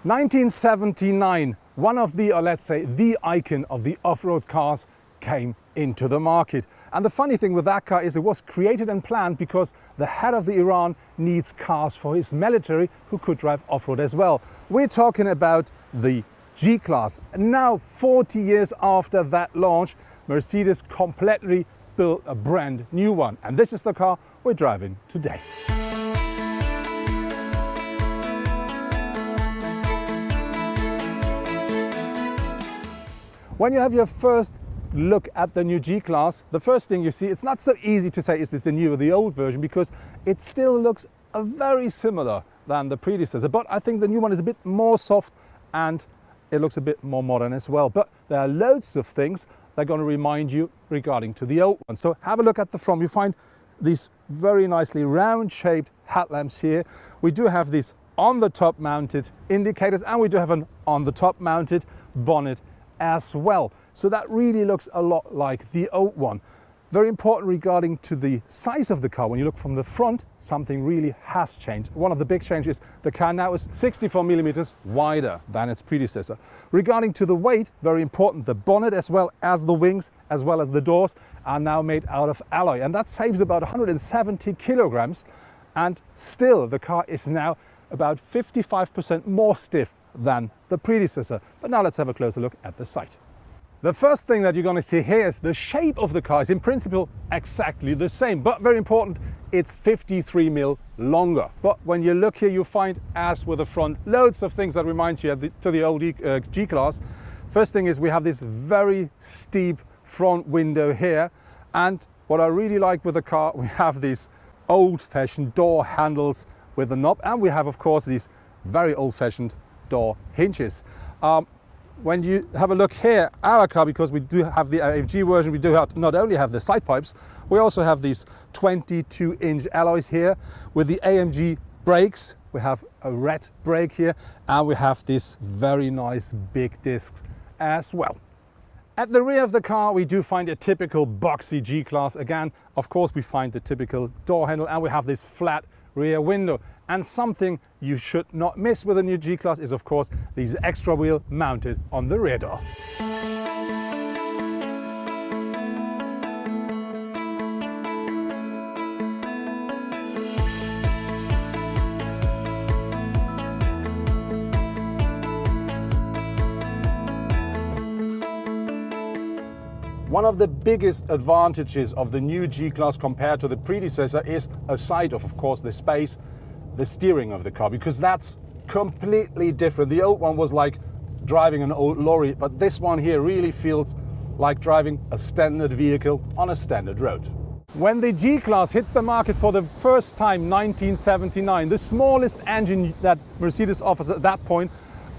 1979, one of the, or let's say the icon of the off-road cars came into the market. And the funny thing with that car is it was created and planned because the head of the Iran needs cars for his military who could drive off-road as well. We're talking about the G-Class. Now, 40 years after that launch, Mercedes completely built a brand new one. And this is the car we're driving today. When you have your first look at the new G-Class, the first thing you see, it's not so easy to say is this the new or the old version, because it still looks very similar than the predecessor. But I think the new one is a bit more soft and it looks a bit more modern as well. But there are loads of things that are going to remind you regarding to the old one. So have a look at the front. You find these very nicely round shaped headlamps here. We do have these on the top mounted indicators, and we do have an on the top mounted bonnet as well. So that really looks a lot like the old one. Very important regarding to the size of the car. When you look from the front, something really has changed. One of the big changes, the car now is 64 millimeters wider than its predecessor. Regarding to the weight, very important, the bonnet as well as the wings, as well as the doors, are now made out of alloy. And that saves about 170 kilograms. And still, the car is now about 55% more stiff than the predecessor. But now let's have a closer look at the sight. The first thing that you're going to see here is the shape of the car is in principle exactly the same, but very important, it's 53 mil longer. But when you look here, you find, as with the front, loads of things that remind you to the old G-Class. First thing is we have this very steep front window here. And what I really like with the car, we have these old-fashioned door handles with the knob, and we have, of course, these very old-fashioned door hinges. When you have a look here, our car, because we do have the AMG version, we do have, not only have the side pipes, we also have these 22-inch alloys here with the AMG brakes. We have a red brake here, and we have this very nice big discs as well. At the rear of the car, we do find a typical boxy G-Class. Again, of course, we find the typical door handle, and we have this flat rear window. And something you should not miss with a new G-Class is, of course, these extra wheel mounted on the rear door. One of the biggest advantages of the new G-Class compared to the predecessor is, aside of course, the space, the steering of the car, because that's completely different. The old one was like driving an old lorry, but this one here really feels like driving a standard vehicle on a standard road. When the G-Class hits the market for the first time, 1979, the smallest engine that Mercedes offers at that point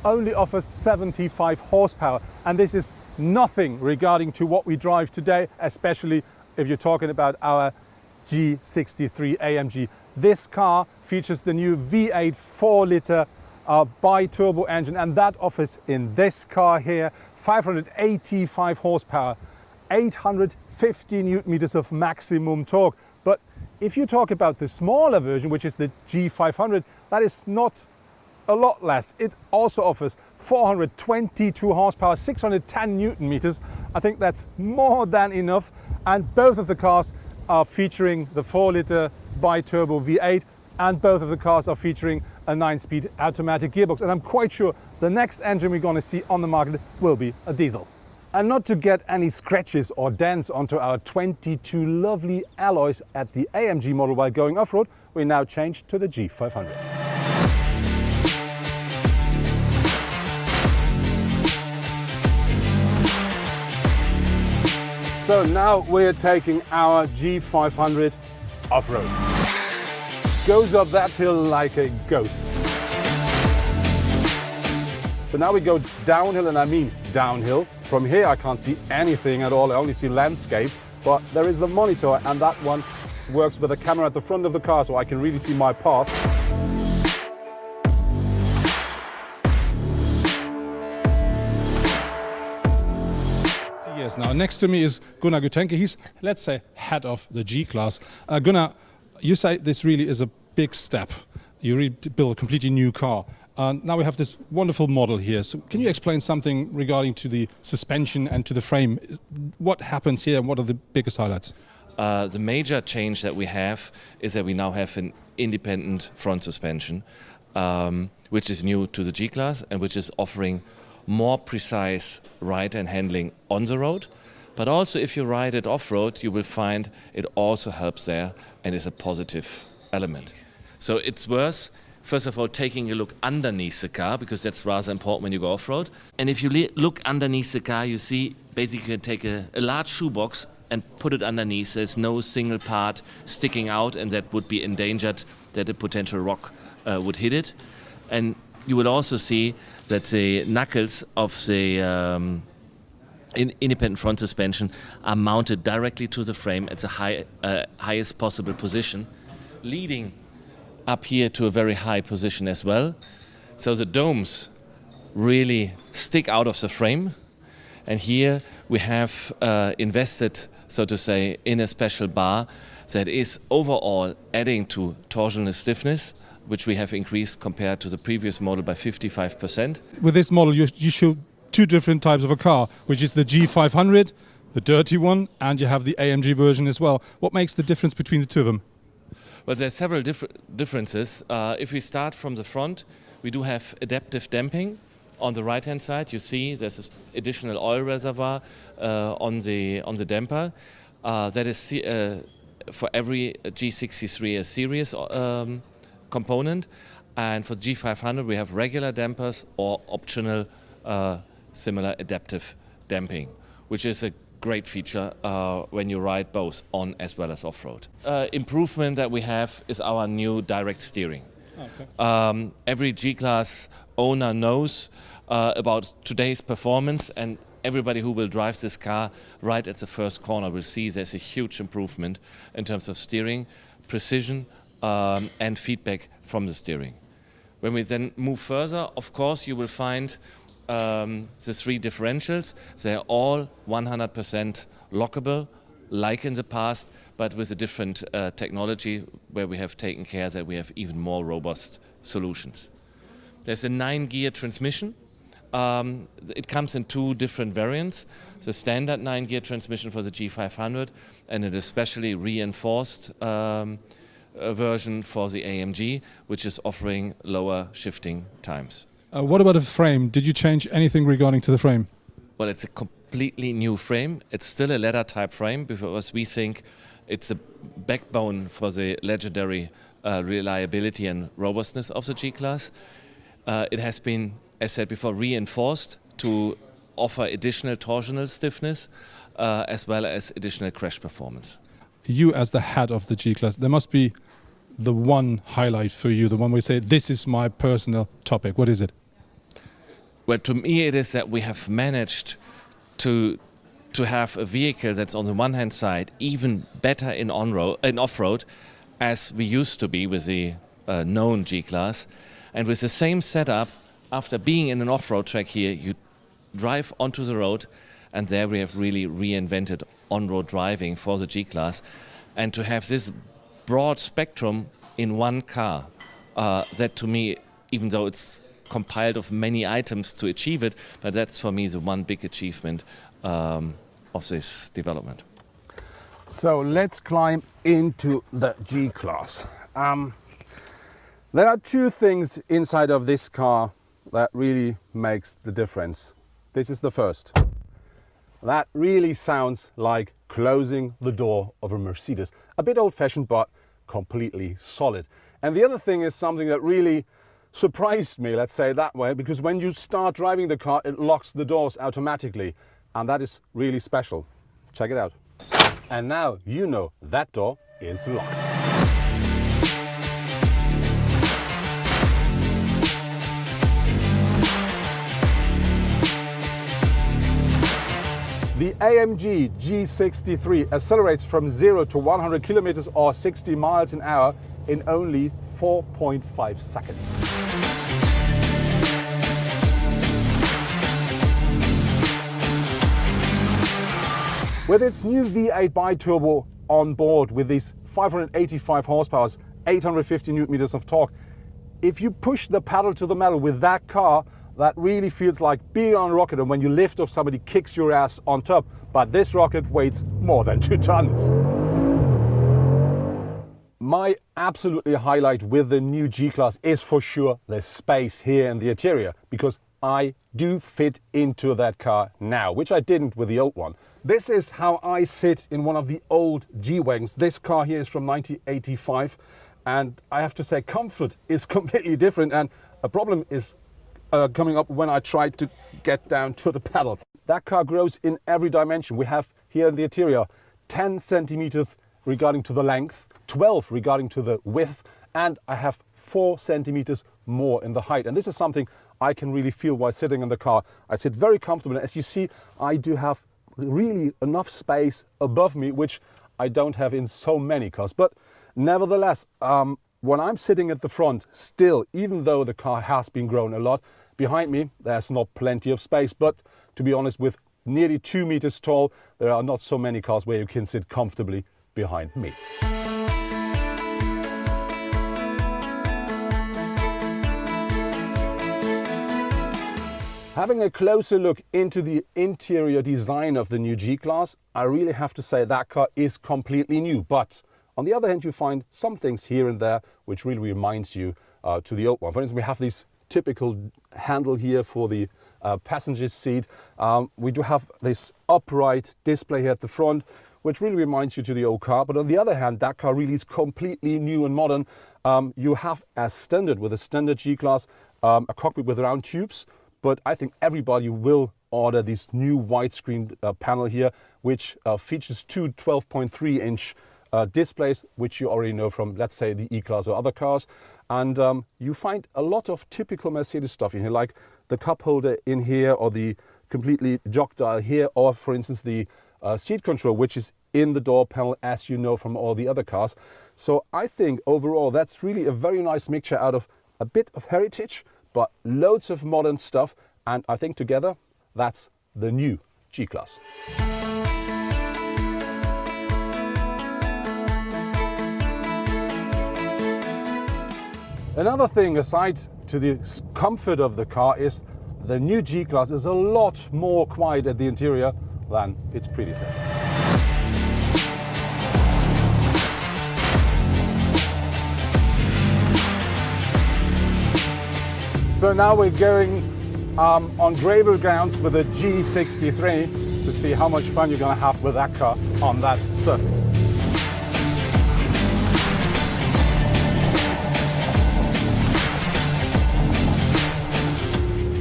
only offers 75 horsepower, and this is nothing regarding to what we drive today, especially if you're talking about our G63 AMG. This car features the new V8 4-liter bi-turbo engine, and that offers in this car here 585 horsepower, 850 newton meters of maximum torque. But if you talk about the smaller version, which is the G500, that is not a lot less. It also offers 422 horsepower, 610 newton meters. I think that's more than enough. And both of the cars are featuring the 4-liter bi-turbo V8, and both of the cars are featuring a 9-speed automatic gearbox. And I'm quite sure the next engine we're going to see on the market will be a diesel. And not to get any scratches or dents onto our 22 lovely alloys at the AMG model while going off-road, we now change to the G500. So now we're taking our G500 off-road. Goes up that hill like a goat. So now we go downhill, and I mean downhill. From here I can't see anything at all, I only see landscape, but there is the monitor, and that one works with a camera at the front of the car, so I can really see my path. Yes, now next to me is Gunnar Gutenke. He's, let's say, head of the G-Class. Gunnar, you say this really is a big step. You really build a completely new car. Now we have this wonderful model here. So can you explain something regarding to the suspension and to the frame? What happens here and what are the biggest highlights? The major change that we have is that we now have an independent front suspension, which is new to the G-Class and which is offering more precise ride and handling on the road. But also if you ride it off-road, you will find it also helps there and is a positive element. So it's worth, first of all, taking a look underneath the car, because that's rather important when you go off-road. And if you look underneath the car, you see basically you can take a large shoebox and put it underneath. There's no single part sticking out, and that would be endangered that a potential rock would hit it. And you will also see that the knuckles of the independent front suspension are mounted directly to the frame at the highest possible position, leading up here to a very high position as well. So the domes really stick out of the frame. And here we have invested, so to say, in a special bar that is overall adding to torsional stiffness, which we have increased compared to the previous model by 55%. With this model, you show two different types of a car, which is the G500, the dirty one, and you have the AMG version as well. What makes the difference between the two of them? Well, there are several differences. If we start from the front, we do have adaptive damping. On the right-hand side, you see there's this additional oil reservoir on the damper. That is for every G63 a series component, and for the G500 we have regular dampers or optional similar adaptive damping, which is a great feature when you ride both on as well as off-road. Improvement that we have is our new direct steering. Okay. Every G-Class owner knows about today's performance, and everybody who will drive this car right at the first corner will see there's a huge improvement in terms of steering, precision, and feedback from the steering. When we then move further, of course, you will find the three differentials. They're all 100% lockable, like in the past, but with a different technology where we have taken care that we have even more robust solutions. There's a 9-gear transmission. It comes in two different variants. The standard 9-gear transmission for the G500 and an especially reinforced version for the AMG, which is offering lower shifting times. What about the frame? Did you change anything regarding to the frame? Well, it's a completely new frame. It's still a leather type frame because we think it's a backbone for the legendary reliability and robustness of the G-Class. It has been, as said before, reinforced to offer additional torsional stiffness as well as additional crash performance. You as the head of the G-Class, there must be the one highlight for you, the one where you say, this is my personal topic. What is it? Well, to me it is that we have managed to have a vehicle that's on the one hand side even better in off-road as we used to be with the known G-Class. And with the same setup, after being in an off-road track here, you drive onto the road, and there we have really reinvented on-road driving for the G-Class. And to have this broad spectrum in one car, that to me, even though it's compiled of many items to achieve it, but that's for me the one big achievement of this development. So let's climb into the G-Class. There are two things inside of this car that really makes the difference. This is the first. That really sounds like closing the door of a Mercedes. A bit old-fashioned, but completely solid. And the other thing is something that really surprised me, let's say it that way, because when you start driving the car, it locks the doors automatically. And that is really special. Check it out. And now you know that door is locked. The AMG G63 accelerates from 0 to 100 kilometers or 60 miles an hour in only 4.5 seconds. With its new V8 bi-turbo on board with these 585 horsepower, 850 newton meters of torque, if you push the pedal to the metal with that car, that really feels like being on a rocket, and when you lift off, somebody kicks your ass on top. But this rocket weighs more than 2 tons. My absolutely highlight with the new G-Class is for sure the space here in the interior, because I do fit into that car now, which I didn't with the old one. This is how I sit in one of the old G-Wagons. This car here is from 1985, and I have to say comfort is completely different, and a problem is coming up when I try to get down to the pedals. That car grows in every dimension. We have here in the interior 10 centimeters regarding to the length, 12 regarding to the width, and I have 4 centimeters more in the height. And this is something I can really feel while sitting in the car. I sit very comfortable. As you see, I do have really enough space above me, which I don't have in so many cars. But nevertheless, when I'm sitting at the front, still, even though the car has been grown a lot, behind me there's not plenty of space. But to be honest, with nearly 2 meters tall, there are not so many cars where you can sit comfortably behind me. Having a closer look into the interior design of the new G-Class, I really have to say that car is completely new. But on the other hand, you find some things here and there which really reminds you to the old one. For instance, we have this typical handle here for the passenger seat. We do have this upright display here at the front, which really reminds you to the old car. But on the other hand, that car really is completely new and modern. You have, as standard with a standard G-Class, a cockpit with round tubes. But I think everybody will order this new widescreen panel here, which features 2 12.3-inch displays, which you already know from, let's say, the E-Class or other cars. And you find a lot of typical Mercedes stuff in here, like the cup holder in here, or the completely jog dial here, or for instance the seat control, which is in the door panel, as you know from all the other cars. So I think overall that's really a very nice mixture out of a bit of heritage, but loads of modern stuff, and I think together that's the new G-Class. Another thing aside to the comfort of the car is the new G-Class is a lot more quiet at the interior than its predecessor. So now we're going on gravel grounds with a G63 to see how much fun you're going to have with that car on that surface.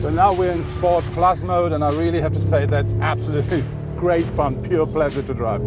So now we're in Sport Plus mode, and I really have to say that's absolutely great fun, pure pleasure to drive.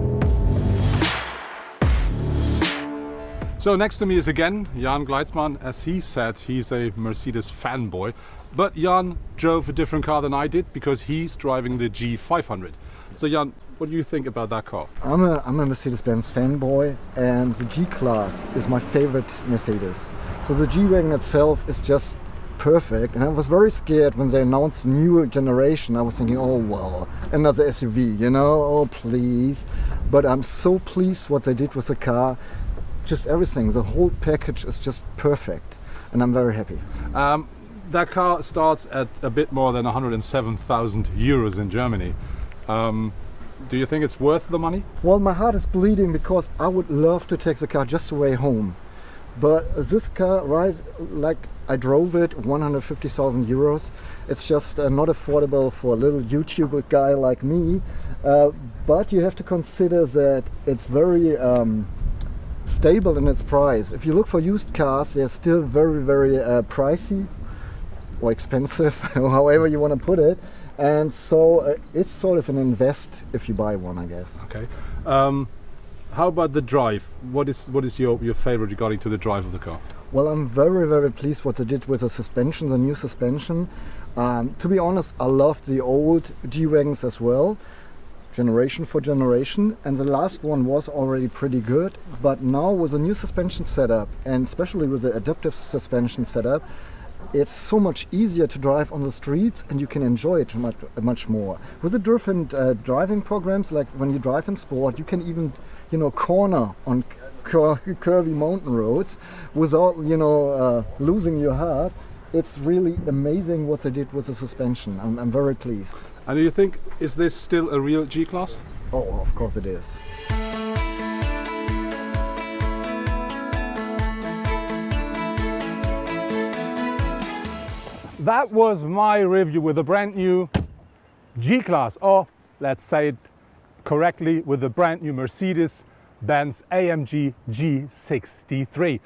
So next to me is again Jan Gleitzmann. As he said, he's a Mercedes fanboy, but Jan drove a different car than I did because he's driving the G500. So Jan, what do you think about that car? I'm a Mercedes-Benz fanboy, and the G-Class is my favorite Mercedes. So the G-Wagon itself is just perfect, and I was very scared when they announced new generation. I was thinking, oh well, another SUV, you know, oh please. But I'm so pleased what they did with the car. Just everything, the whole package is just perfect, and I'm very happy. That car starts at a bit more than 107,000 euros in Germany. Do you think it's worth the money? Well, my heart is bleeding because I would love to take the car just away home. But this car, right, like I drove it, 150,000 euros. It's just not affordable for a little YouTuber guy like me. But you have to consider that it's very stable in its price. If you look for used cars, they're still very, very pricey or expensive, however you want to put it. And so it's sort of an invest if you buy one, I guess. Okay. How about the drive? What is your favorite regarding to the drive of the car? Well, I'm very, very pleased what they did with the suspension, the new suspension. To be honest, I loved the old G-Wagons as well, generation for generation, and the last one was already pretty good. But now with the new suspension setup, and especially with the adaptive suspension setup, it's so much easier to drive on the streets, and you can enjoy it much more. With the different driving programs, like when you drive in sport, you can even corner on curvy mountain roads without, losing your head. It's really amazing what they did with the suspension. I'm very pleased. And do you think, is this still a real G-Class? Oh, of course it is. That was my review with the brand new G-Class, or let's say it correctly, with the brand new Mercedes-Benz AMG G63.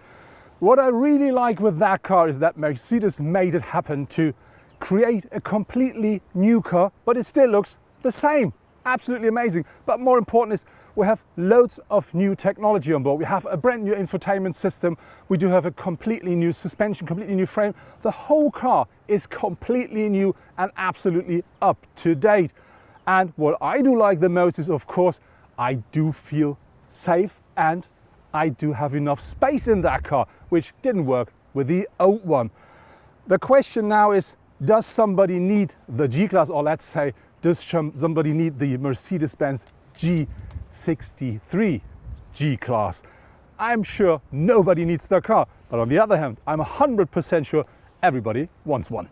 What I really like with that car is that Mercedes made it happen to create a completely new car, but it still looks the same. Absolutely amazing. But more important is we have loads of new technology on board. We have a brand new infotainment system. We do have a completely new suspension, completely new frame. The whole car is completely new and absolutely up to date. And what I do like the most is, of course, I do feel safe and I do have enough space in that car, which didn't work with the old one. The question now is, does somebody need the G-Class, or let's say, does somebody need the Mercedes-Benz G63 G-Class? I'm sure nobody needs the car, but on the other hand, I'm 100% sure everybody wants one.